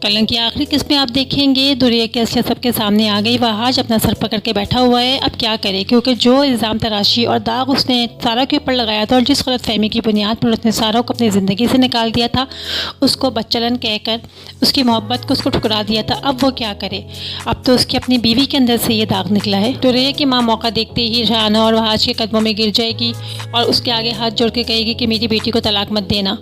कलंक की आखिरी किस्त में आप देखेंगे दुरिया की असलियत सबके सामने आ गई। वह आज अपना सर पकड़ के बैठा हुआ है। अब क्या करे, क्योंकि जो इल्ज़ाम तराशी और दाग उसने सारा के ऊपर लगाया था और जिस गलतफहमी की बुनियाद पर उसने सारा को अपनी ज़िंदगी से निकाल दिया था, उसको बच्चलन कहकर उसकी मोहब्बत को उसको ठुकरा दिया था। अब वो क्या करे, अब तो उसकी अपनी बीवी के अंदर से ये दाग निकला है। दुरिया की माँ मौका देखते ही शाहाना और वहाज के कदमों में गिर जाएगी और उसके आगे हाथ जोड़ के कहेगी कि मेरी बेटी को तलाक मत देना।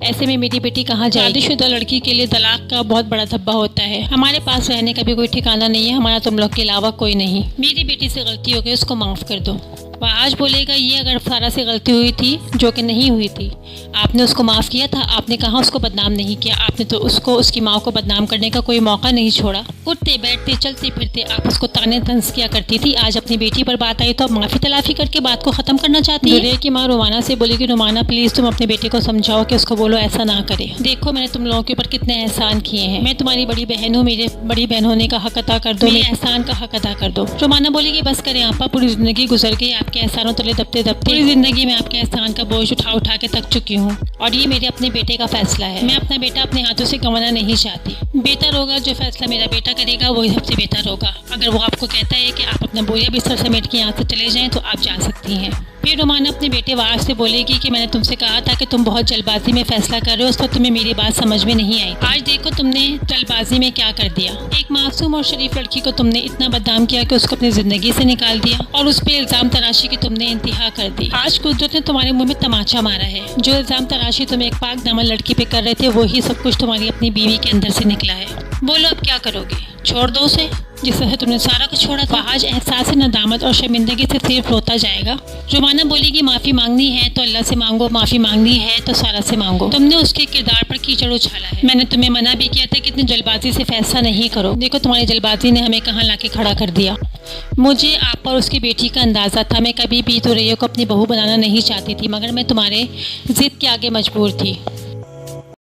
ऐसे में मेरी बेटी कहाँ जाएगी? शादीशुदा लड़की के लिए तलाक का बहुत बड़ा धब्बा होता है। हमारे पास रहने का भी कोई ठिकाना नहीं है, हमारा तुम लोग के अलावा कोई नहीं। मेरी बेटी से गलती हो गई, उसको माफ़ कर दो। वह आज बोलेगा ये अगर सारा से गलती हुई थी, जो कि नहीं हुई थी, आपने उसको माफ़ किया था, आपने कहा उसको बदनाम नहीं किया, आपने तो उसको उसकी माँ को बदनाम करने का कोई मौका नहीं छोड़ा। उठते बैठते चलते फिरते आप उसको ताने तंज किया करती थी, आज अपनी बेटी पर बात आई तो अब माफ़ी तलाफी करके बात को ख़त्म करना चाहती है। दुरिया की माँ रुमाना से बोली कि रुमाना प्लीज़ तुम अपने बेटे को समझाओ कि उसको बोलो ऐसा ना करे। देखो मैंने तुम लोगों के ऊपर कितने एहसान किए हैं, मैं तुम्हारी बड़ी बहन हूँ, मेरे बड़ी बहन होने का हक अदा कर दो, मेरे एहसान का हक अदा कर दो। रुमाना बोली कि बस करें आपा, पूरी ज़िंदगी गुजर गई आपके एहसानों तले दबते दबते। पूरी ज़िंदगी में आपके एहसान का बोझ उठा उठा के थक चुकी हूँ और ये मेरे अपने बेटे का फैसला है। मैं अपना बेटा अपने हाथों से गंवाना नहीं चाहती। बेहतर होगा जो फैसला मेरा बेटा करेगा वही सबसे बेहतर होगा। अगर वो आपको कहता है कि आप अपना बोरिया बिस्तर समेट के यहाँ से चले जाएं तो आप जा सकती हैं। फिर रुमाना अपने बेटे वाज से बोलेगी कि मैंने तुमसे कहा था कि तुम बहुत जल्दबाजी में फैसला कर रहे हो, उस पर तुम्हें मेरी बात समझ में नहीं आई। आज देखो तुमने जल्दबाजी में क्या कर दिया। एक मासूम और शरीफ लड़की को तुमने इतना बदनाम किया कि उसको अपनी ज़िंदगी से निकाल दिया और उस पर इल्ज़ाम तराशी की तुमने इंतहा कर दी। आज कुदरत ने तुम्हारे मुँह में तमाचा मारा है। जो इल्ज़ाम तराशी तुम एक पाक दामन लड़की पे कर रहे थे वही सब कुछ तुम्हारी अपनी बीवी के अंदर से निकला है। बोलो अब क्या करोगे? छोड़ दो उसे जिस तरह तुमने सारा कुछ छोड़ा था। आज एहसास नदामत और शर्मिंदगी से सिर्फ रोता जाएगा। रुमाना बोलेगी माफ़ी मांगनी है तो अल्लाह से मांगो, माफ़ी मांगनी है तो सारा से मांगो। तुमने उसके किरदार पर कीचड़ उछाला है। मैंने तुम्हें मना भी किया था कि इतनी जल्दबाजी से फैसला नहीं करो। देखो तुम्हारी जल्दबाजी ने हमें कहाँ लाके खड़ा कर दिया। मुझे आप और उसकी बेटी का अंदाज़ा था। मैं कभी भी दुरिया को अपनी बहू बनाना नहीं चाहती थी, मगर मैं तुम्हारे ज़िद के आगे मजबूर थी।